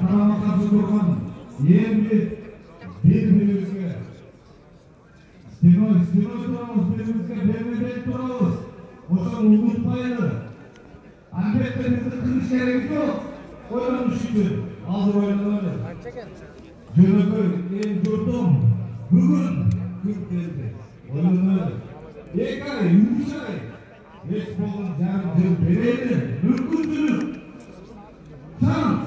қарама-қарсы тұрған елге бір-бірімізге стеной тұрамыз, бірімізге бермеден тұрамыз. Осыны ұмытпайды. Әлбетте бізді қылыш керек жоқ. Ойланыш үшін азыр ойланады. Жөнөкөй ел жұртым бүгін күн келді. Ойланады. 2 ай, 3 ай еш болған жарым жыл береді. Мүмкіншілік. Шанс.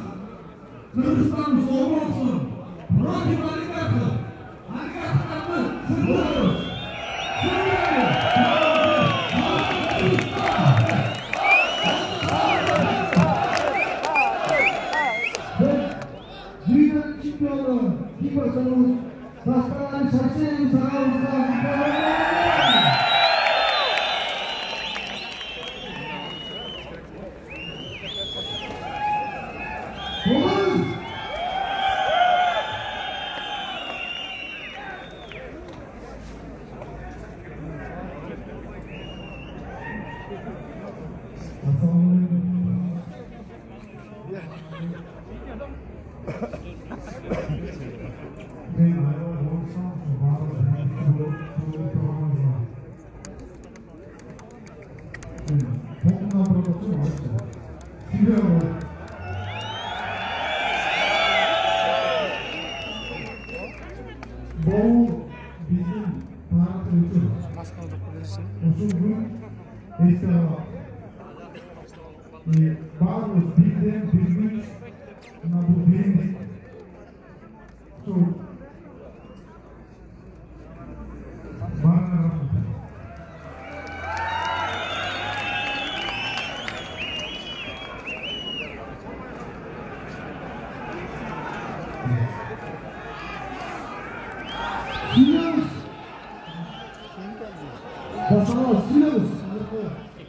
Кыргызстанымыз оң болсын. Против олигархов. Олигархтарды сындырыңыз.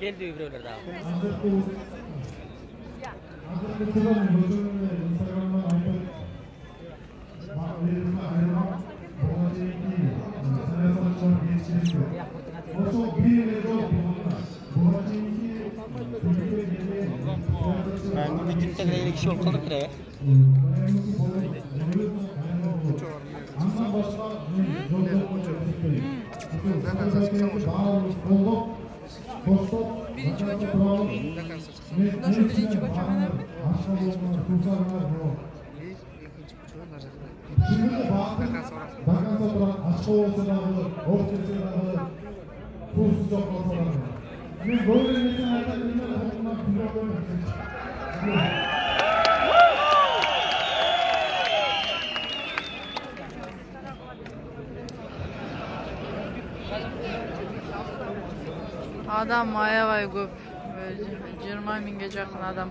Geldi öbürler daha. Ben bu bütün tekrar kişi olup kaldık ya. Birinci bölüm. Bundan sonra birinci bölüm önemli. Adam ayavay көп. 20 minge жақын адам.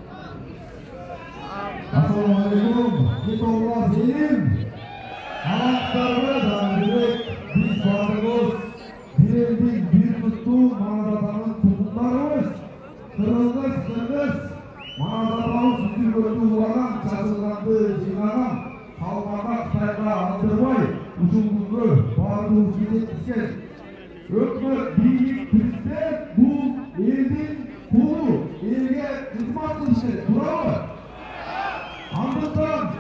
Assalamualaikum. Kitollar benim. Halklarına biz varımız. Birebir bir tuttu mağazadanın tutumlarımız. Kırılız. Mağazadanın sütü gördüğü olan çatılgandı jinagan. Halkana Xitayga aldırmay. Uçumuzlu bağırdığımız gidetken. Ökmür bilgin prezident bu elin kulu. Elge hizmet kılışı. Bravo. Andırdan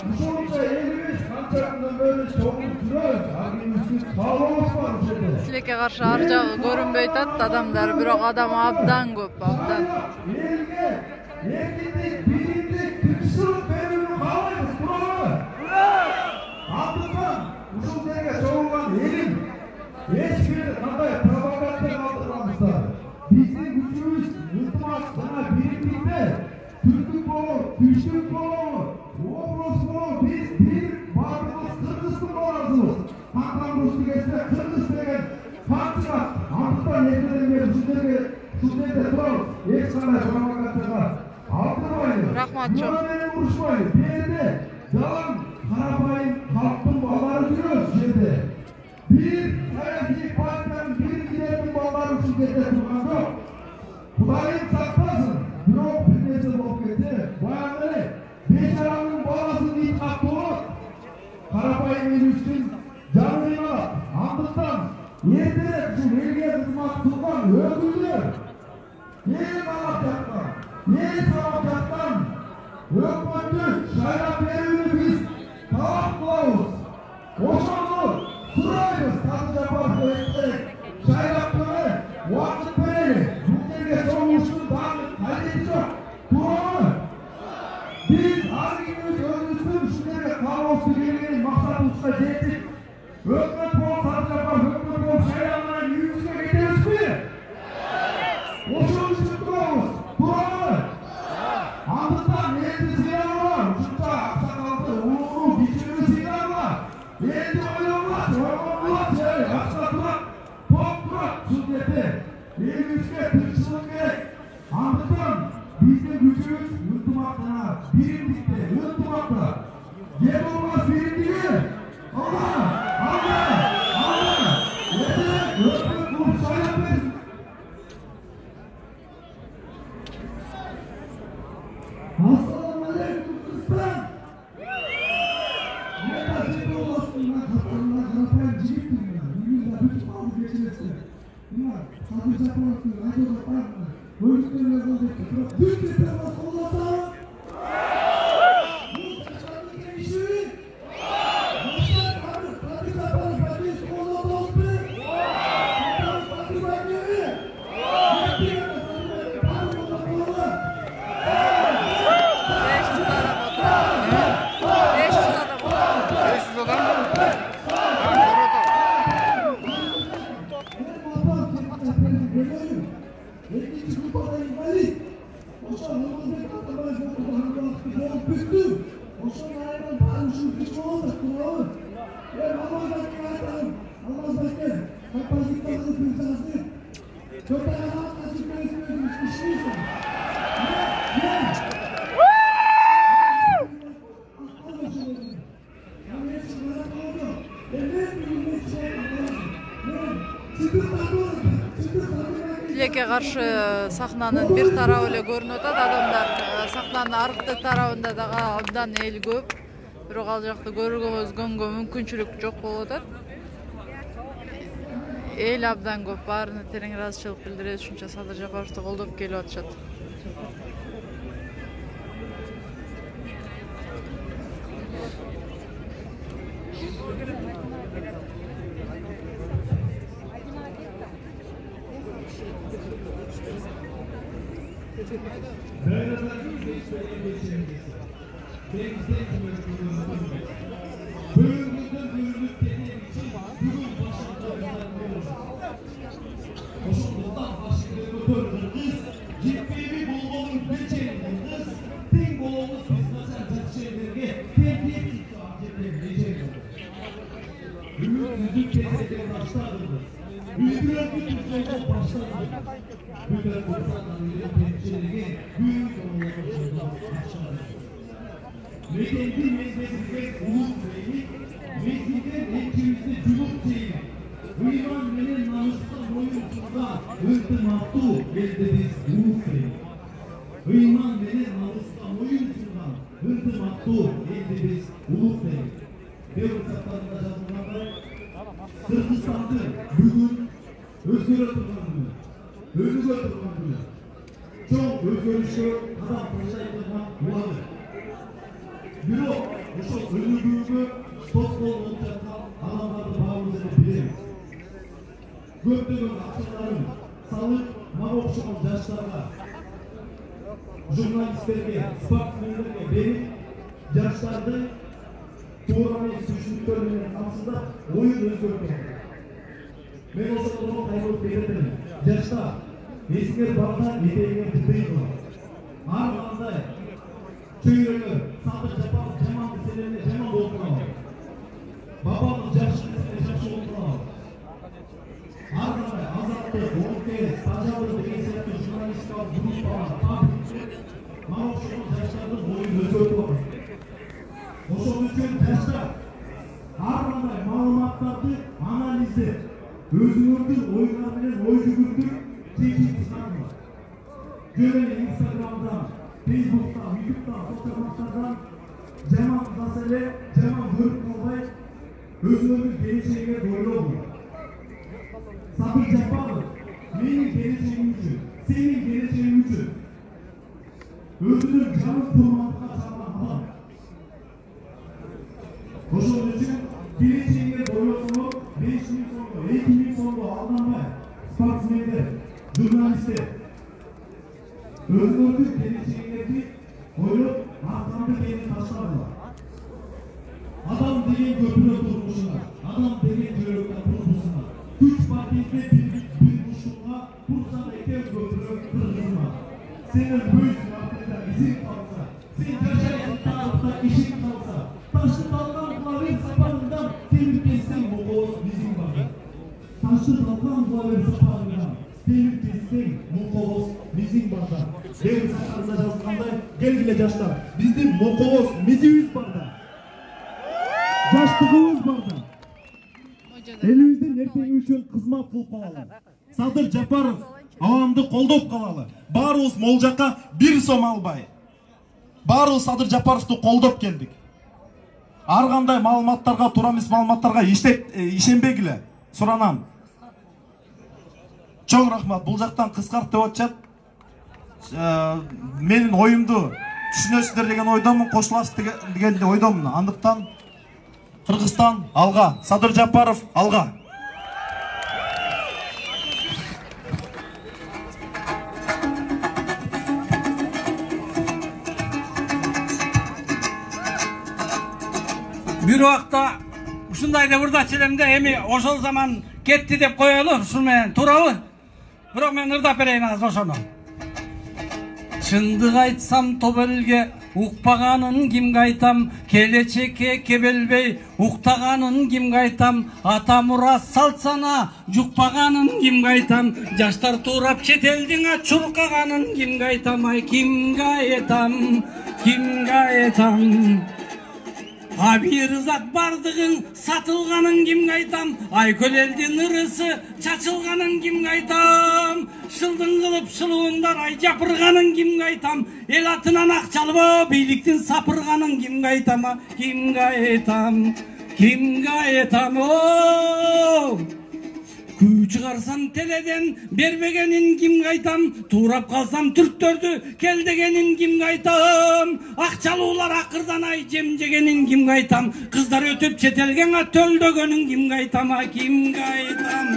uşağınca elimiz kançakından böyle çoğun sürüyoruz. Abimizin sağlamız var bu şeyde. Tilekке karşı arcağı görünbey tat adamlar, biroq adam abdan көп, abdan. Elge, erkinlik, bilimlik, Türkçülük verimini kalayız. Bravo. Andırdan uşağınca çoğunlan elim. Hiçbir kanday propaganda kaldırmamışlar. Bizim gücümüz iltimas sana birimlikte. Türklük olur, Türkçülük olur, Obros olur, biz bir varlığımız Kırgızlık oluruz. Haktan Ruslu geçse Kırgız degen farklı. Artıktan yeterli bir sünnete duralım. Hiç kanday propaganda aldırmayın. Rahmat çok. Bunlarla vuruşmayın. Bir yerde yalan Karabağ'ın halkın bağları diyoruz şimdi. Bir siyasi partiden bir gidelim bağları sünnete durmak yok. Kudayım saklasın. Bürok bilmesi vakti, bayanları, beşaranın bağlasını itaat olur. Karabağ'ın elüstün canlıyla, andıktan, yeterek şu belgeye tutmak tutmak öldürdüler. Neyi savaşacaklar? Hökümetin şaylap verimini biz talep kılavuz. Oşanlı sırayımız Sadı Japar öğretmenek şaylapları vakit vereli. Ülkede sormuşsun daha halledecek. Doğru. Biz harikimiz özümüzün şimdiye kavrolsu gelmenin maksatımızda jettik. Hükümet bol Sadı Japar, hükümet bol şaylaplara yüzüne getiririz mi? Oşanlı kılavuz. Doğru. Anlıktan neydi silahlar, uçukta aksakaldı, uğurlu, biçimli silahlar. Neydi oynanmaz, aksatılar, toprak, sünneti. Elimizde tırçılık gerek. Anlıktan bizim gücümüz yurttumakta, birimlikte, yurttumakta. Yer olmaz birimliği. Allah! Yeter, yurttuk, kurşayapız. Assalamualaikum Kırgızistan. Ne tacip olasın lan kaptanına karapayan cibittin ya. Bugün de bütün aldı geçiresi. Bunlar Sadı Japar'ın radyoda parmağına. Bölükleri yazıldaki. Türk yeter var sollatan. Bu çıkardı gelişi. Başlar karı. Sadı Japar'ın radyosu sollatan oldu. Kaptanın Sadı Japar'ı. Yettiğine Sadı Japar'ın parmağına koyular. 500 adam oturdu. 500 adam oturdu. 500 adam mı? Тилекке каршы сахнанын бир тарабы эле көрүнүп атат. Адамдар сахнанын аркы тарабында дагы абдан эл көп. Бирок ал жакты көргөнгө мүмкүнчүлүк жок болуп атат. Эл абдан көп, баарына терең ыраазычылык билдирет. Ушунча Сады Жапаровду колдоп келип атышат. Kırgızistan'da bugün özgür oturmanını, özgür oturmanını, çok özgürlükçü adam taşıyıp bulanır. Biro, şu özgürlüğü toz olacak adamları bağımızı biliriz. Gökdelen akşamların sağlık, mağokşuman yaşlarına, jurnalistlerge, sportsmenlerge benim yaşlarda Tuğra'nın suçluluklarının aslında oyun özgürlüğü. Ben o zaman kaybolup belirtelim. Yaşta eskiler bardan yeteğine tıklayın. Armağanda çöğürünü Sadı Japar Cemal meselelerini Cemal olduğuna babamız yaşlı olduğuna Armağanda Azatlı, Boğuk'e, Stajabı, Degesel'de jurnalistik al, duruş falan Mağuşumuz yaşlarının oyun özgürlüğü. Oşun üçün yaşlar Armağanda malumatlardı analizi özgürdür, oyunlar bilen oy жүгүртүп, çekip çıkardılar. Görelim Instagram'dan, Facebook'tan, YouTube'dan, fotoğraflardan Cemal Gasele, Cemal Görüp Kolbay özgürlük geleceğine doğru oluyor. Sadı Japarov, benim geleceğim için, senin geleceğin için özgürlük canı kurmakta Ошол үчүн келечегине бойлосоңор 5.000 сомдо, 2.000 сомдо алганбай спортсмендер, журналисттер өздөрүнүн келечегине ойлоп арканды кийин таштадылар. Адам деген көпүрө турмушуна, адам деген жөрөктө турмушуна, күч бар кезде бир ушунга турса экен көпүрө кыргызма. Сенин көзүң артында изин калса, сен жашайсың тарыхта ишин калса, ташты талган кулабек сапарыңдан темир кессең Моңголос биздин бар. Ташты талган кулабек сапарыңдан темир кессең Моңголос биздин бар. Ден сапарында жазгандай, келгиле жаштар, биздин Моңголос мезибиз бар да. Жаштыгыбыз бар да. Элибиздин эртеги үчүн кызмат кылып калалы. Садыр Жапаров авамды колдоп калалы. Баарыбыз могул жакка 1 сом албай. Баарыбыз Садыр Жапаровду колдоп келдик. Ар кандай маалыматтарга, туура эмес маалыматтарга ишенбегиле. Суранам. Чоң рахмат. Бул жактан кыскарт деп атышат. Менин оюмду түшүнөсүздөр деген ойдомун, кошуласыз деген ойдомун. Андыктан Кыргызстан алга, Садыр Жапаров алга. Bir вакытта ушундай деп ырдап челемде, эми ошол заман кетти деп коелу, ушул менен туурабы? Бирок мен ырдап берейин азыр ошону. Чындык айтсам тобелге укпаганын кимге айтам, келечекке кебелбей уктаганын кимге айтам, ата мурас салт сана жукпаганын кимге айтам, жаштар туурап чет элдин чуркаганын кимге айтам, ай кимге айтам, кимге айтам. Абирызат бардыгын сатылганын кимге айтам, айкөл элдин ырысы чачылганын кимге айтам, шылдың кылып шылуундар ай жапырганын кимге айтам, эл атынан акчалыбы бийликтин сапырганын кимге айтам, кимге айтам, кимге айтам, о күү чыгарсам теледен бербегенин кимге айтам, туурап калсам түрктөрдү кел дегенин кимге айтам, акчалуулар акырдан ай жем жегенин кимге айтам, кыздар өтүп чет элге төлдөгөнүн кимге айтам, кимге айтам,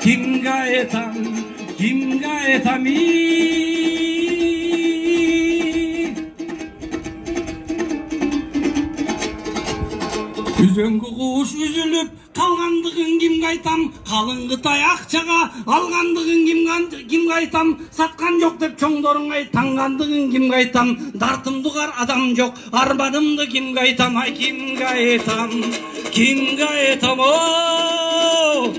кимге айтам, кимге айтам. Үзөңгү куш үзүлүп калгандыгын кимге айтам, калың Кытай акчага алгандыгын кимге айтам, саткан жок деп чоңдоруңай таңгандыгын кимге айтам, дартымдыгар адам жок арбанымды кимге айтам, ай кимге айтам, кимге айтам, о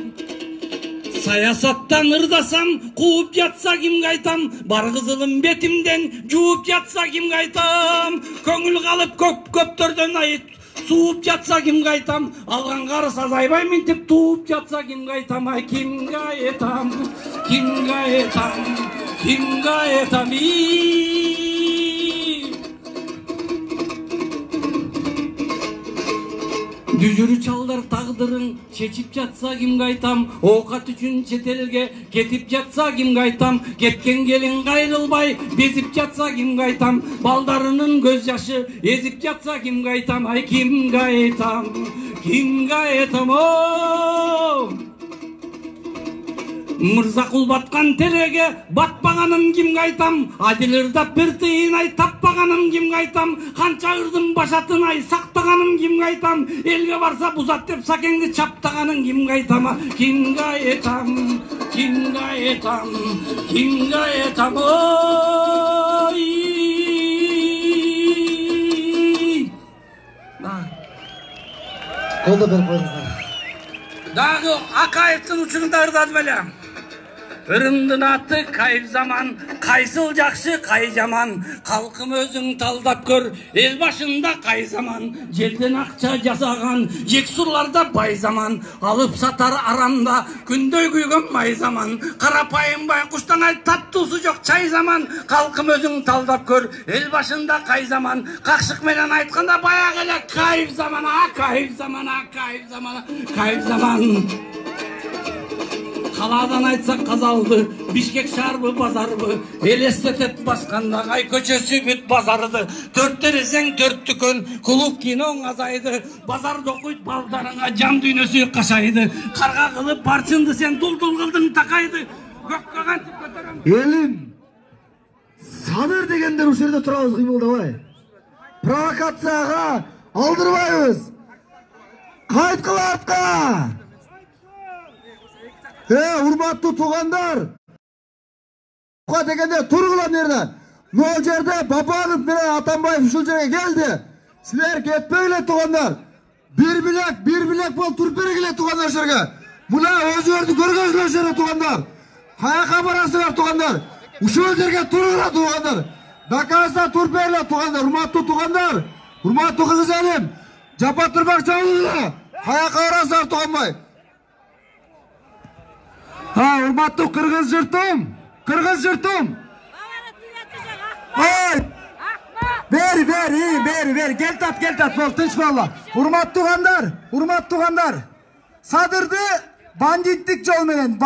саясаттан ырдасам кууп жатса кимге айтам, бар кызылым бетимден жууп жатса кимге айтам, көңүл калып көптөрдөн ай сууп жатса кимге айтам, алган карыс азайбай минтип тууп жатса кимге айтам, ай кимге айтам, кимге айтам, кимге айтам. Дүжүрү чалдар тагдырын чечип жатса кимге айтам, оокат үчүн чет элге кетип жатса кимге айтам, кеткен келин кайрылбай безип жатса кимге айтам, балдарынын көз жашы эзип жатса кимге айтам, ай кимге айтам, кимге айтам, о Мырзакул баткан тереге батпаганын кимге айтам, адил ырдап бир тыйын ай таппаганын кимге айтам, канча ырдын башатын ай сактаганын кимге айтам, элге барса бузат деп сакеңди чаптаганын кимге айтам, кимге айтам, кимге айтам, кимге айтам, ой Колдо берип коюңуздар. Дагы Акаевдин учурунда ырдадым эле. Ырымдын аты кайып заман, кайсыл жакшы кай жаман, калкым өзүң талдап көр, эл башында кай заман, желден акча жасаган, жексурларда бай заман, алып сатар арамда, күндөй күйгөн май заман, карапайым байкуштан ай таттуусу жок чай заман, калкым өзүң талдап көр, эл башында кай заман, какшык менен айтканда баягы эле кайып заман, кайып заман, кайып заман, кайып заман. Қаладан айтсақ қазалды, Бишкек шарбы базарбы, елестетет басқанда қай көшесі бет базарды. Төрт терезең төрт дүкен, клуб киноң азайды, базарды оқойд балдарыңа жан дүйнөсү қашайды. Қарға қылып барчынды сен дұл-дұл қылдың тақайды. Көккаған көтерем. Елім, Садыр дегендер осы жерде тұрауыз қимылдабай. Провокацияға алдырбайбыз. Қайтқыл артқа. Урматтуу туугандар. Дегенде тургула жерде. Мол жерде Бабанов менен Атамбаев ушул жерге келди. Силер кетпегиле туугандар. Bir bilek бол туруп бергиле туугандар жерге. Мына өзүңөрдү көргөзүлө жерге туугандар. Каяка барасыңар туугандар? Ушул жерге тургула туугандар. Дакарса туруп бергиле туугандар. Урматтуу туугандар. Урматтуу кыргыз элим. Жапа турбак жабылгыла. Каяка барасыңар тууганбай? Урматтуу кыргыз журтум. Бери, кел тат, бол, тынч болла. Урматтуугандар. Садырды бандиттик жол менен,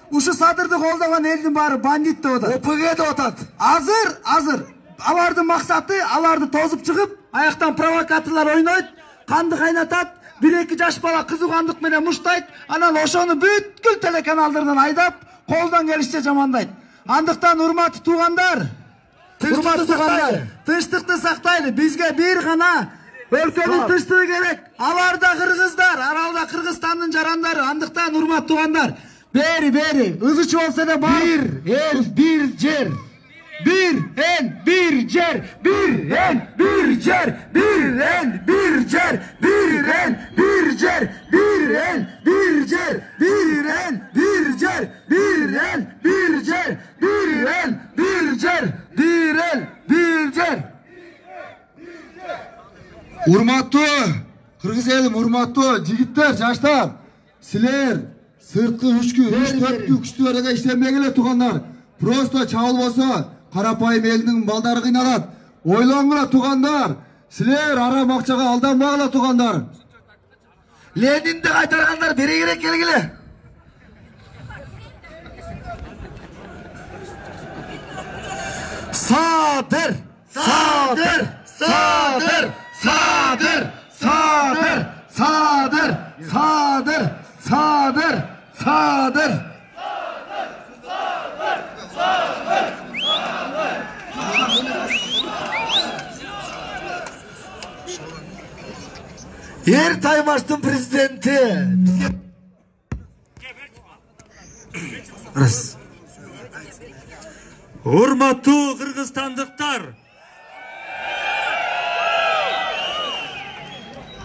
ушу Садырды колдогон элдин баары бандит деп атат. ОПГ деп атат. Азыр. Алардын максаты, аларды тозуп чыгып, аяктан провокаторлор ойнойт, канды кайнатат. Bir-iki жаш бала кызыгандык менен муштайт, анан ошону бүткүл телеканалдардан айдап, колдон келишче жамандайт. Андыктан урматтуу туугандар, тынчтыкты сактайлы. Бизге бир гана өлкөнүн тынчтыгы керек. Алар да кыргыздар, аралда Кыргызстандын жарандары. Андыктан урматтуу туугандар, бери, ызычы болсо да бар. Bir el, bir жер. Bir en, bir cer, bir en, bir cer, bir en, bir cer, bir en, bir cer, bir en, bir cer, bir en, bir cer, bir en, bir cer, bir en, bir cer, bir en, bir cer. Урматтуу кыргыз элим, урматтуу жигиттер, жаштар, силер сырткы 3-4 күчтүү эреге иштенбегиле туугандар. Просто чабыл болсо карапайым элдин балдары кыйналат. Ойлоңгула туугандар. Силер арам акчага алданбагыла туугандар. Ленинди кайтаргандар бери керек келгиле. Садыр. Ертаймаштын президенти. Урматтуу кыргызстандыктар.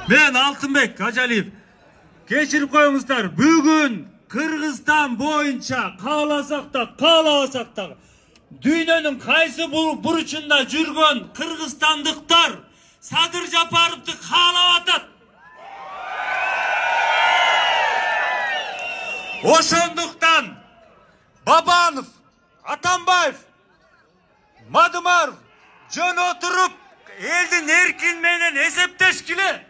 Мен Алтынбек Ажалиев. Кечирип коюңуздар. Бүгүн Кыргызстан боюнча кааласак да, каалабасак да дүйнөнүн кайсы бурчунда жүргөн кыргызстандыктар Садыр Жапаровду каалап атат. Ошондуктан Бабанов, Атамбаев, Мадымаров жөн отуруп элдин эркин менен эсептешкиле.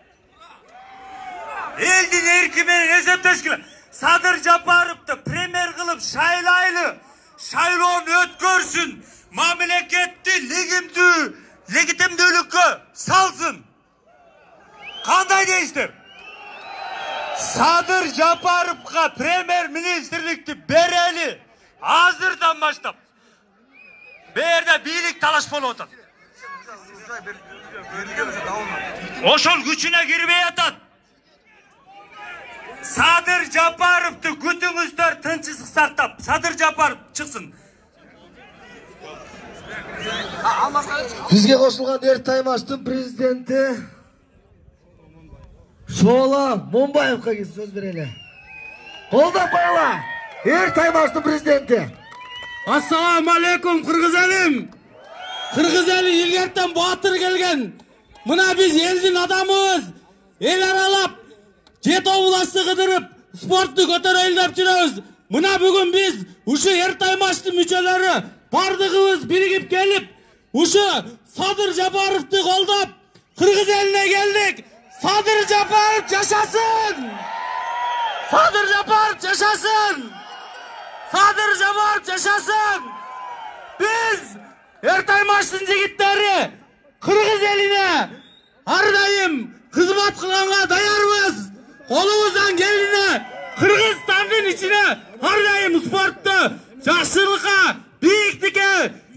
Садыр Жапаровду премьер кылып шайлайлы. Шайлоону өткөрсүн. Мамлекетти легитимдүүлүккө салсын. Кандай дейсиздер? Садыр Жапаровга премьер-министрликти берели. Азырдан баштап. Берде бийлик талаш болуп атат. Ошол күчүнө кирбей атат. Садыр Жапаровду күтүңүздөр, тынчсыз сактап. Садыр Жапаров чыксын. Бизге кошулган Ертаймаштын президенти Шоола Момбаевга сөз берели. Колдоп коела. Ертаймаштын президенти. Ассаламу алейкум кыргыз элим. Кыргыз эли илгертен батыр келген. Мына биз элдин адамыбыз. Эл аралап, жет областы кыдырып, спортту көтөрөлү деп жүрөбүз. Мына бүгүн биз ушу Ертаймаштын мүчөлөрү бардыгыбыз биригип келип, ушу Садыр Жапаровду колдоп, кыргыз элине келдик. Садыр Жапаров жашасын! Садыр Жапаров жашасын! Sadır Jabor yaşasın. Biz Ertaymaş'ın jigitleri Kırgız eline her daim hizmet kılanga dayarmız. Kolumuzdan gelene Kırgızstan'ın içine her daim sporttu. Жақсылыққа, биіктікке,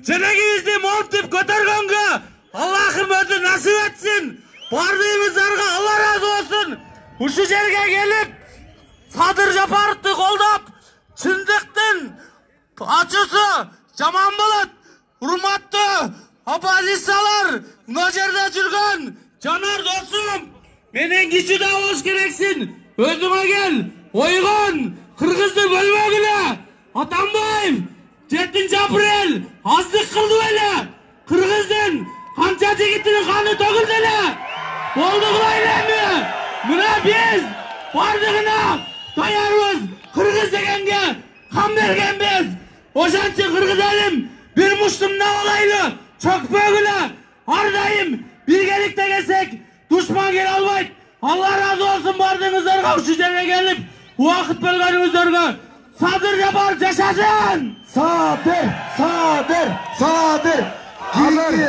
жүрегімізді молтып көтергенге Allah'ım özü nasip etsin. Bardığımızlarga Allah razı olsun. Uşu жерге gelip Sadır Japarov'tu koldap çındıktın açısı jaman bolat. Hurmatlı opozisiyalar mына жерде жүрген Caner dostum menen kişide hoş gereksin. Özüme gel. Oygun Kırgız'ı bölmegile. Atambayev 7 aprel azlık kıldı öyle. Kırgız'ın kança jigitinin kanı tөгілді эле. Boldu kılaylı. Mına biz bardığına dayarız. Kırgız degenge kan bergenbiz. Oşançı Kırgız elim bir muştumda olaylı. Çok bögülü. Her daim birgelikte gelsek düşman gel almayt. Allah razı olsun bardığınızlarga şu жерге gelip vakit bölgenimizlerge. Sadır Jabor yaşasın. Sadır. Keyingi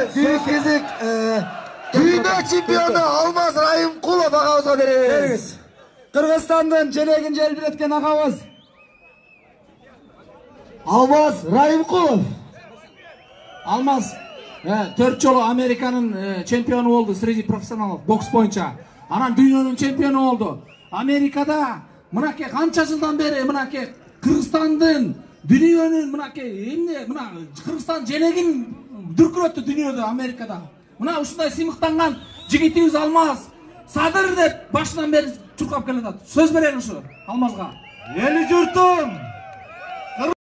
dünya çempionu Almaz Rayımqulov ağabeyimize beririz. Kırgızstan'dan çeleğin celbir etken ağabeyimiz. Almaz Rayımqulov. Almaz 4 jolu Amerika'nın çempiyonu oldu sırası profesyonel boks boyunca. Anan dünyanın çempiyonu oldu. Amerika'da mınake kança жылдан beri mınake Kırgızstan'dan dünyanın mınake Kırgızstan çeleğin дүркүрөттү dünyada Amerika'da. Mına ушундай сыймыктанган жигитибиz Almaz. Sadır dep başından beri çurkap келатат. Söz берели ушу Almazга. Eli jurtum